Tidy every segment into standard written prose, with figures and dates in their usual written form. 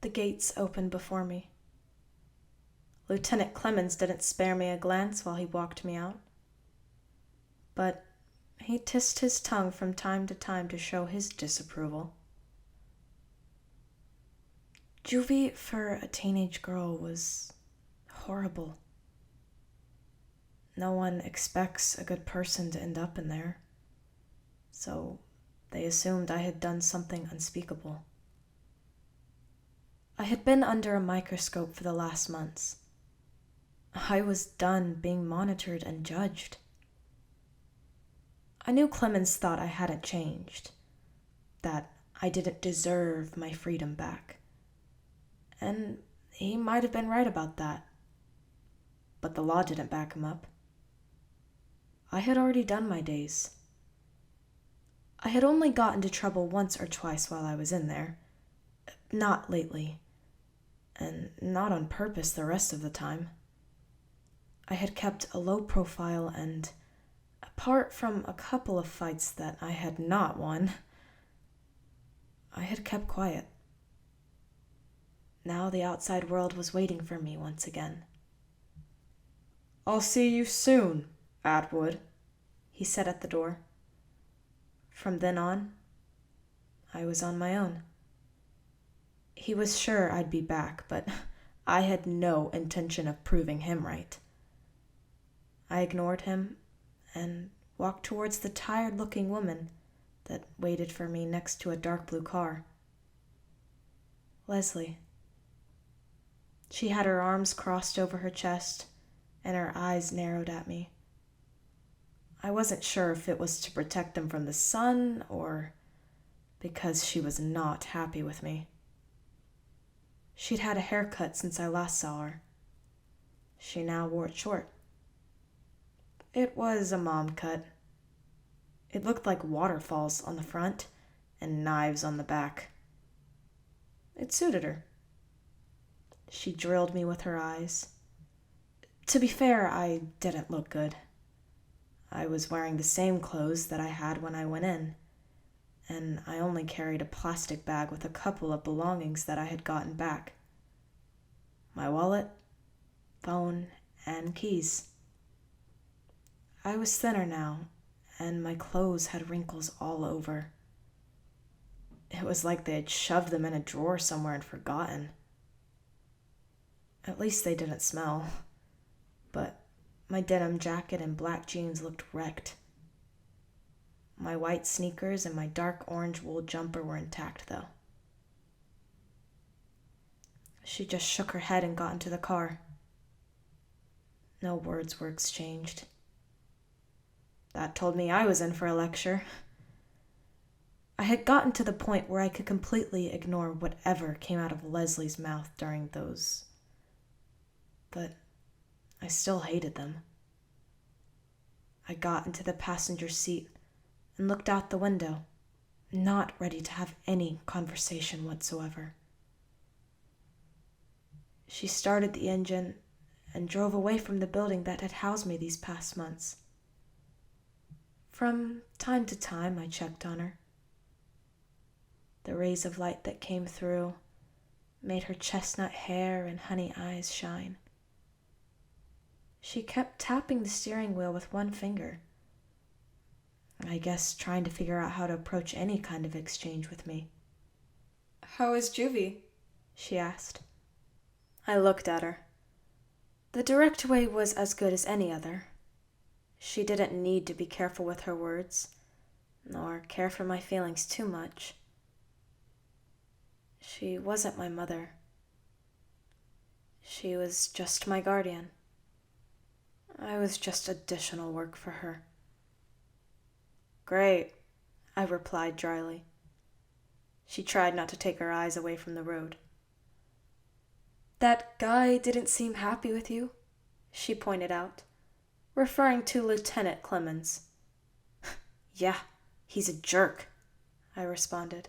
the gates opened before me. Lieutenant Clemens didn't spare me a glance while he walked me out, but he tissed his tongue from time to time to show his disapproval. Juvie for a teenage girl was horrible. No one expects a good person to end up in there, so they assumed I had done something unspeakable. I had been under a microscope for the last months. I was done being monitored and judged. I knew Clemens thought I hadn't changed, that I didn't deserve my freedom back. And he might have been right about that. But the law didn't back him up. I had already done my days. I had only got into trouble once or twice while I was in there. Not lately. And not on purpose the rest of the time. I had kept a low profile and, apart from a couple of fights that I had not won, I had kept quiet. Now the outside world was waiting for me once again. "I'll see you soon, Atwood," he said at the door. From then on, I was on my own. He was sure I'd be back, but I had no intention of proving him right. I ignored him and walked towards the tired-looking woman that waited for me next to a dark blue car. Leslie. She had her arms crossed over her chest and her eyes narrowed at me. I wasn't sure if it was to protect them from the sun or because she was not happy with me. She'd had a haircut since I last saw her. She now wore it short. It was a mom cut. It looked like waterfalls on the front and knives on the back. It suited her. She drilled me with her eyes. To be fair, I didn't look good. I was wearing the same clothes that I had when I went in, and I only carried a plastic bag with a couple of belongings that I had gotten back. My wallet, phone, and keys. I was thinner now, and my clothes had wrinkles all over. It was like they had shoved them in a drawer somewhere and forgotten. At least they didn't smell, but my denim jacket and black jeans looked wrecked. My white sneakers and my dark orange wool jumper were intact, though. She just shook her head and got into the car. No words were exchanged. That told me I was in for a lecture. I had gotten to the point where I could completely ignore whatever came out of Leslie's mouth during those. But I still hated them. I got into the passenger seat and looked out the window, not ready to have any conversation whatsoever. She started the engine and drove away from the building that had housed me these past months. From time to time, I checked on her. The rays of light that came through made her chestnut hair and honey eyes shine. She kept tapping the steering wheel with one finger, I guess trying to figure out how to approach any kind of exchange with me. "How is Juvie?" she asked. I looked at her. The direct way was as good as any other. She didn't need to be careful with her words, nor care for my feelings too much. She wasn't my mother. She was just my guardian. I was just additional work for her. "Great," I replied dryly. She tried not to take her eyes away from the road. "That guy didn't seem happy with you," she pointed out, referring to Lieutenant Clemens. "Yeah, he's a jerk," I responded.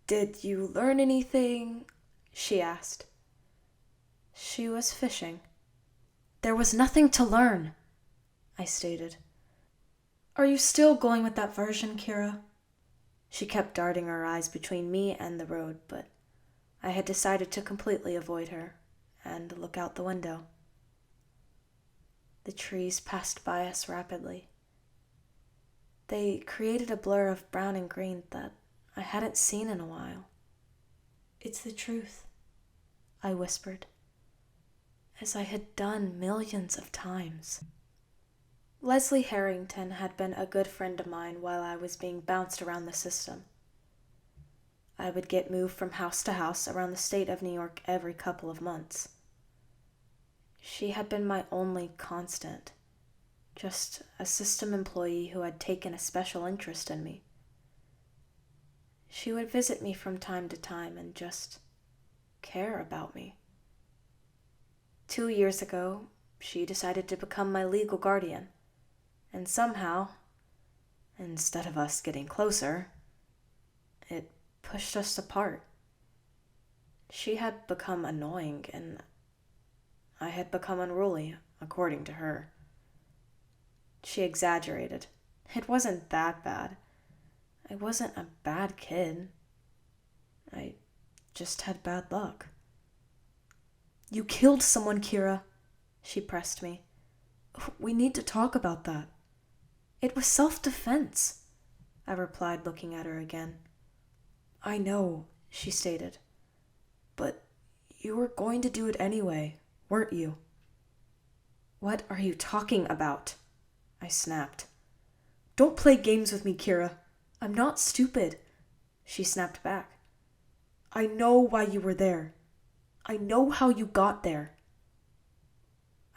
"Did you learn anything?" she asked. She was fishing. "There was nothing to learn," I stated. "Are you still going with that version, Kira?" She kept darting her eyes between me and the road, but I had decided to completely avoid her and look out the window. The trees passed by us rapidly. They created a blur of brown and green that I hadn't seen in a while. "It's the truth," I whispered, as I had done millions of times. Leslie Harrington had been a good friend of mine while I was being bounced around the system. I would get moved from house to house around the state of New York every couple of months. She had been my only constant, just a system employee who had taken a special interest in me. She would visit me from time to time and just care about me. 2 years ago, she decided to become my legal guardian, and somehow, instead of us getting closer, it pushed us apart. She had become annoying, and I had become unruly, according to her. She exaggerated. It wasn't that bad. I wasn't a bad kid. I just had bad luck. "You killed someone, Kira," she pressed me. "We need to talk about that." "It was self-defense," I replied, looking at her again. "I know," she stated. "But you were going to do it anyway, weren't you?" "What are you talking about?" I snapped. "Don't play games with me, Kira. I'm not stupid," she snapped back. "I know why you were there. I know how you got there."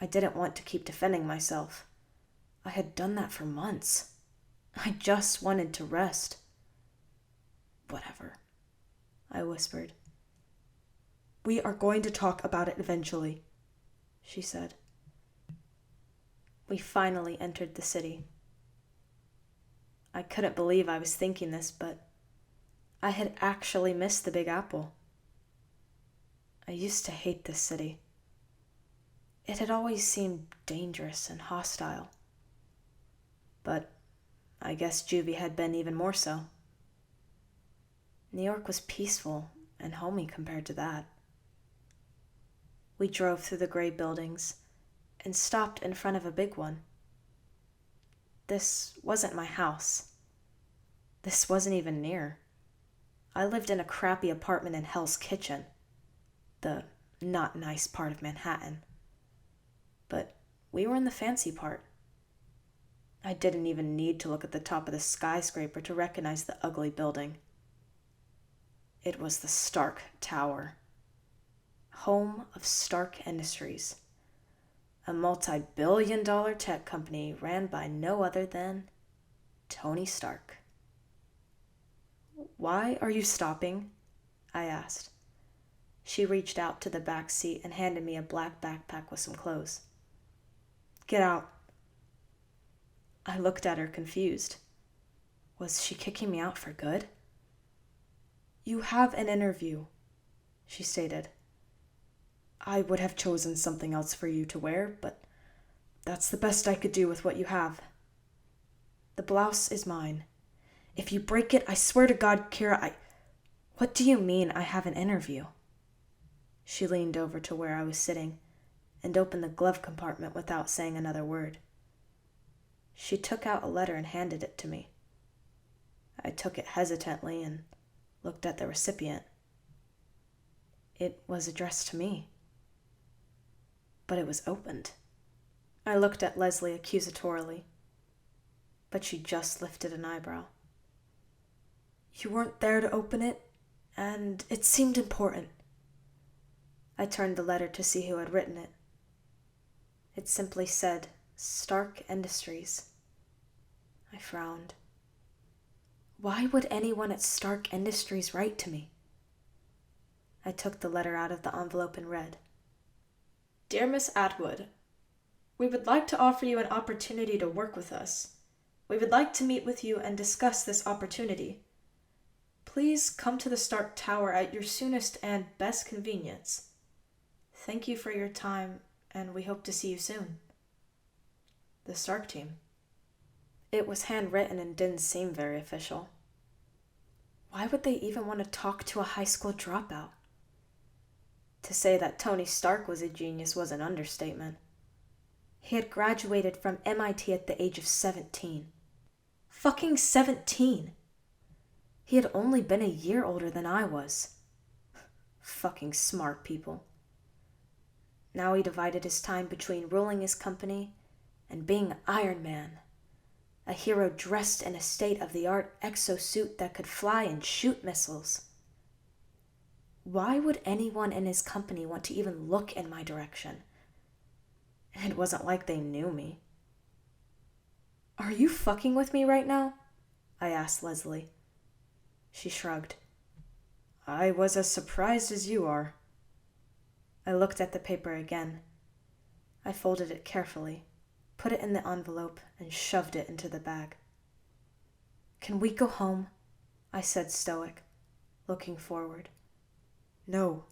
I didn't want to keep defending myself. I had done that for months. I just wanted to rest. "Whatever," I whispered. "We are going to talk about it eventually," she said. We finally entered the city. I couldn't believe I was thinking this, but I had actually missed the Big Apple. I used to hate this city. It had always seemed dangerous and hostile. But I guess Juvie had been even more so. New York was peaceful and homey compared to that. We drove through the gray buildings and stopped in front of a big one. This wasn't my house. This wasn't even near. I lived in a crappy apartment in Hell's Kitchen, the not nice part of Manhattan. But we were in the fancy part. I didn't even need to look at the top of the skyscraper to recognize the ugly building. It was the Stark Tower, home of Stark Industries, a multi-billion-dollar tech company ran by no other than Tony Stark. "Why are you stopping?" I asked. She reached out to the back seat and handed me a black backpack with some clothes. "Get out." I looked at her confused. Was she kicking me out for good? "You have an interview," she stated. "I would have chosen something else for you to wear, but that's the best I could do with what you have. The blouse is mine. If you break it, I swear to God, Kira, What do you mean I have an interview?" She leaned over to where I was sitting and opened the glove compartment without saying another word. She took out a letter and handed it to me. I took it hesitantly and looked at the recipient. It was addressed to me. But it was opened. I looked at Leslie accusatorily, but she just lifted an eyebrow. "You weren't there to open it, and it seemed important." I turned the letter to see who had written it. It simply said, Stark Industries. I frowned. Why would anyone at Stark Industries write to me? I took the letter out of the envelope and read, "Dear Miss Atwood, we would like to offer you an opportunity to work with us. We would like to meet with you and discuss this opportunity. Please come to the Stark Tower at your soonest and best convenience. Thank you for your time, and we hope to see you soon. The Stark team." It was handwritten and didn't seem very official. Why would they even want to talk to a high school dropout? To say that Tony Stark was a genius was an understatement. He had graduated from MIT at the age of 17. Fucking 17! He had only been a year older than I was. Fucking smart people. Now he divided his time between ruling his company and being Iron Man, a hero dressed in a state-of-the-art exosuit that could fly and shoot missiles. Why would anyone in his company want to even look in my direction? It wasn't like they knew me. "Are you fucking with me right now?" I asked Leslie. She shrugged. "I was as surprised as you are." I looked at the paper again. I folded it carefully, put it in the envelope, and shoved it into the bag. "Can we go home?" I said, stoic, looking forward. "No."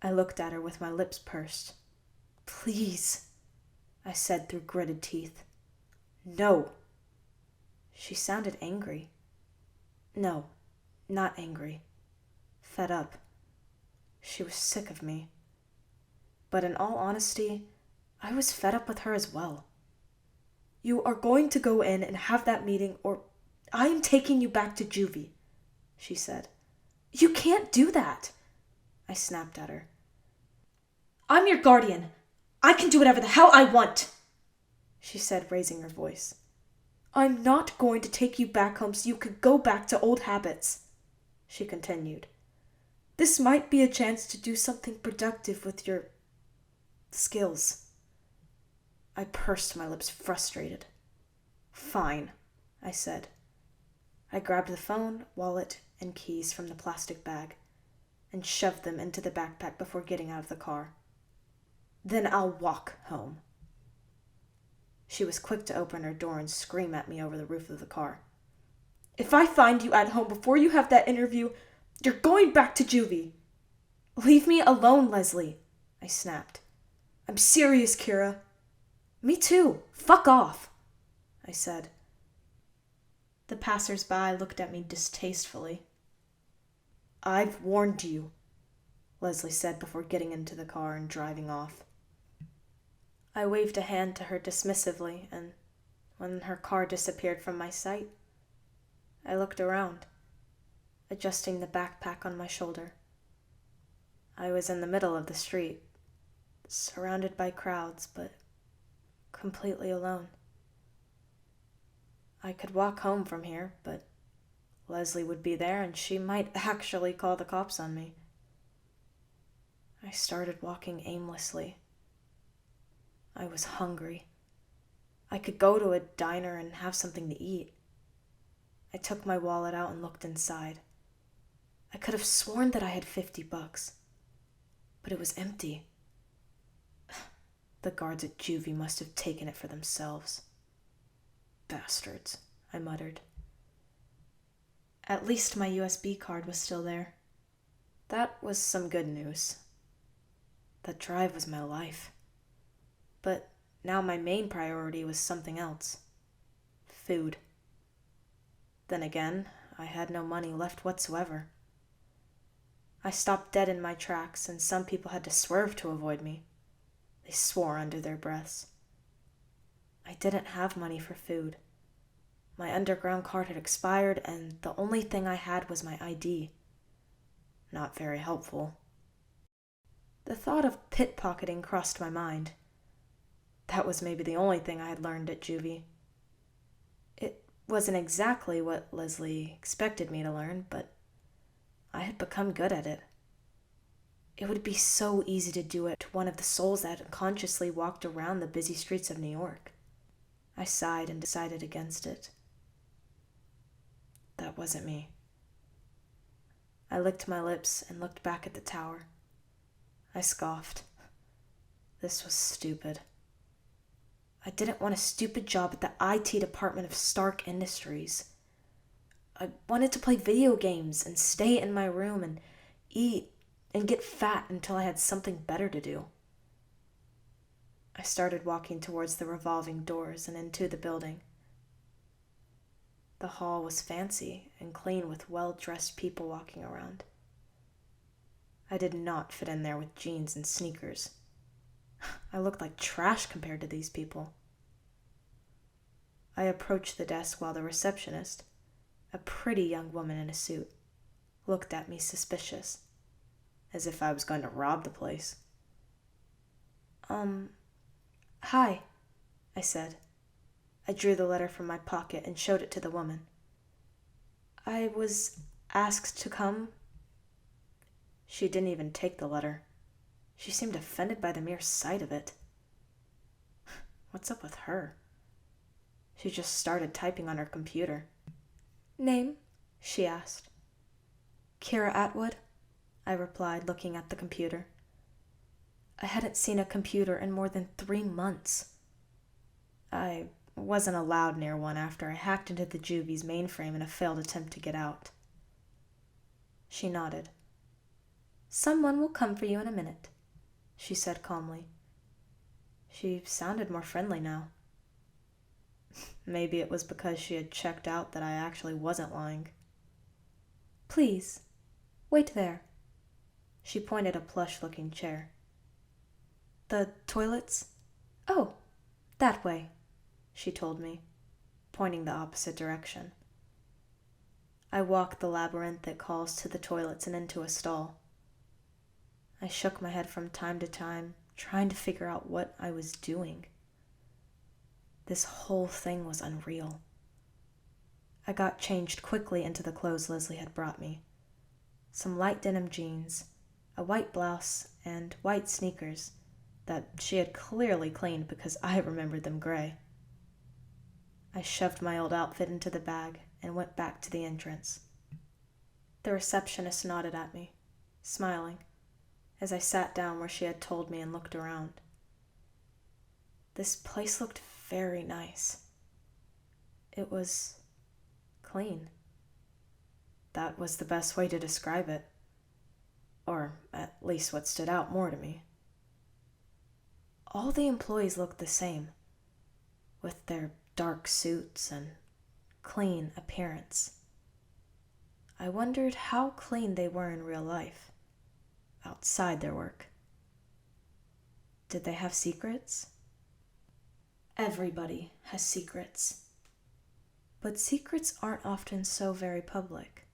I looked at her with my lips pursed. "Please," I said through gritted teeth. "No." She sounded angry. No, not angry. Fed up. She was sick of me. But in all honesty, I was fed up with her as well. "You are going to go in and have that meeting, or I am taking you back to juvie," she said. "You can't do that," I snapped at her. "I'm your guardian. I can do whatever the hell I want," she said, raising her voice. "I'm not going to take you back home so you could go back to old habits," she continued. "This might be a chance to do something productive with your skills." I pursed my lips, frustrated. "Fine," I said. I grabbed the phone, wallet, and keys from the plastic bag and shoved them into the backpack before getting out of the car. "Then I'll walk home." She was quick to open her door and scream at me over the roof of the car. "If I find you at home before you have that interview, you're going back to juvie." "Leave me alone, Leslie," I snapped. "I'm serious, Kira." "Me too. Fuck off," I said. The passers-by looked at me distastefully. "I've warned you," Leslie said before getting into the car and driving off. I waved a hand to her dismissively, and when her car disappeared from my sight, I looked around, adjusting the backpack on my shoulder. I was in the middle of the street, surrounded by crowds, but completely alone. I could walk home from here, but Leslie would be there and she might actually call the cops on me. I started walking aimlessly. I was hungry. I could go to a diner and have something to eat. I took my wallet out and looked inside. I could have sworn that I had $50, but it was empty. The guards at juvie must have taken it for themselves. Bastards, I muttered. At least my USB card was still there. That was some good news. That drive was my life. But now my main priority was something else. Food. Then again, I had no money left whatsoever. I stopped dead in my tracks, and some people had to swerve to avoid me. They swore under their breaths. I didn't have money for food. My underground card had expired, and the only thing I had was my ID. Not very helpful. The thought of pickpocketing crossed my mind. That was maybe the only thing I had learned at juvie. It wasn't exactly what Leslie expected me to learn, but I had become good at it. It would be so easy to do it to one of the souls that unconsciously walked around the busy streets of New York. I sighed and decided against it. That wasn't me. I licked my lips and looked back at the tower. I scoffed. This was stupid. I didn't want a stupid job at the IT department of Stark Industries. I wanted to play video games and stay in my room and eat and get fat until I had something better to do. I started walking towards the revolving doors and into the building. The hall was fancy and clean with well-dressed people walking around. I did not fit in there with jeans and sneakers. I looked like trash compared to these people. I approached the desk while the receptionist, a pretty young woman in a suit, looked at me suspicious, as if I was going to rob the place. Hi, I said. I drew the letter from my pocket and showed it to the woman. I was asked to come. She didn't even take the letter. She seemed offended by the mere sight of it. What's up with her? She just started typing on her computer. Name? She asked. Kira Atwood, I replied, looking at the computer. I hadn't seen a computer in more than 3 months. I wasn't allowed near one after I hacked into the Juvie's mainframe in a failed attempt to get out. She nodded. Someone will come for you in a minute, she said calmly. She sounded more friendly now. Maybe it was because she had checked out that I actually wasn't lying. Please, wait there. She pointed a plush-looking chair. The toilets? Oh, that way, she told me, pointing the opposite direction. I walked the labyrinth that calls to the toilets and into a stall. I shook my head from time to time, trying to figure out what I was doing. This whole thing was unreal. I got changed quickly into the clothes Leslie had brought me. Some light denim jeans, a white blouse, and white sneakers that she had clearly cleaned because I remembered them gray. I shoved my old outfit into the bag and went back to the entrance. The receptionist nodded at me, smiling, as I sat down where she had told me and looked around. This place looked very nice. It was clean. That was the best way to describe it, or at least what stood out more to me. All the employees looked the same, with their dark suits and clean appearance. I wondered how clean they were in real life, outside their work. Did they have secrets? Everybody has secrets. But secrets aren't often so very public.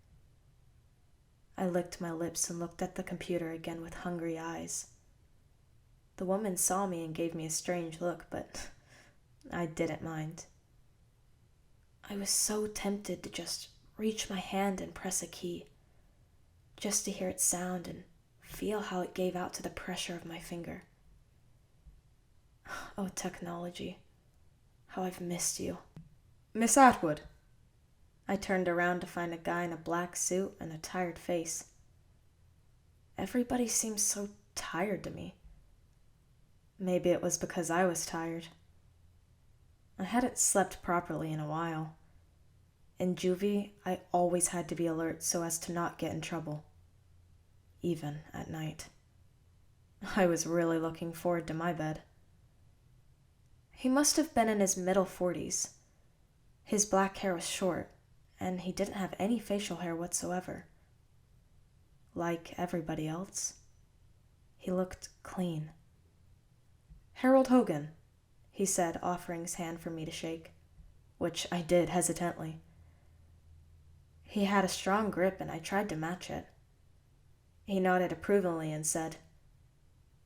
I licked my lips and looked at the computer again with hungry eyes. The woman saw me and gave me a strange look, but I didn't mind. I was so tempted to just reach my hand and press a key, just to hear it sound and feel how it gave out to the pressure of my finger. Oh, technology. How I've missed you. Miss Atwood. I turned around to find a guy in a black suit and a tired face. Everybody seemed so tired to me. Maybe it was because I was tired. I hadn't slept properly in a while. In juvie, I always had to be alert so as to not get in trouble, even at night. I was really looking forward to my bed. He must have been in his middle 40s. His black hair was short, and he didn't have any facial hair whatsoever. Like everybody else, he looked clean. Harold Hogan, he said, offering his hand for me to shake, which I did hesitantly. He had a strong grip, and I tried to match it. He nodded approvingly and said,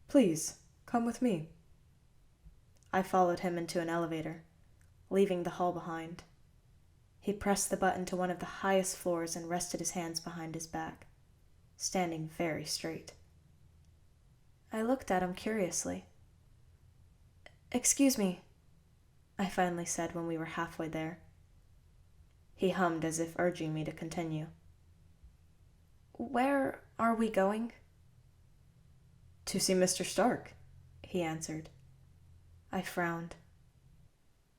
"Please, come with me." I followed him into an elevator, leaving the hall behind. He pressed the button to one of the highest floors and rested his hands behind his back, standing very straight. I looked at him curiously. "Excuse me," I finally said when we were halfway there. He hummed as if urging me to continue. "Where are we going?" "To see Mr. Stark," he answered. I frowned.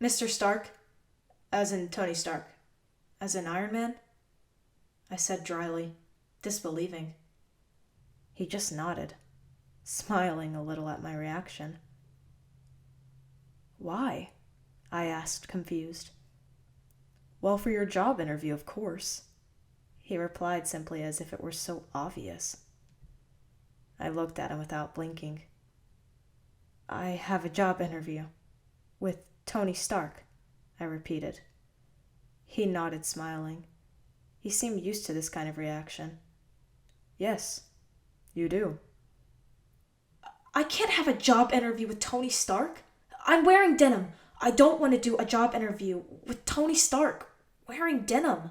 "Mr. Stark? As in Tony Stark? As in Iron Man?" I said dryly, disbelieving. He just nodded, smiling a little at my reaction. "Why?" I asked, confused. "Well, for your job interview, of course," he replied simply as if it were so obvious. I looked at him without blinking. I have a job interview. With Tony Stark, I repeated. He nodded, smiling. He seemed used to this kind of reaction. Yes, you do. I can't have a job interview with Tony Stark. I'm wearing denim. I don't want to do a job interview with Tony Stark wearing denim.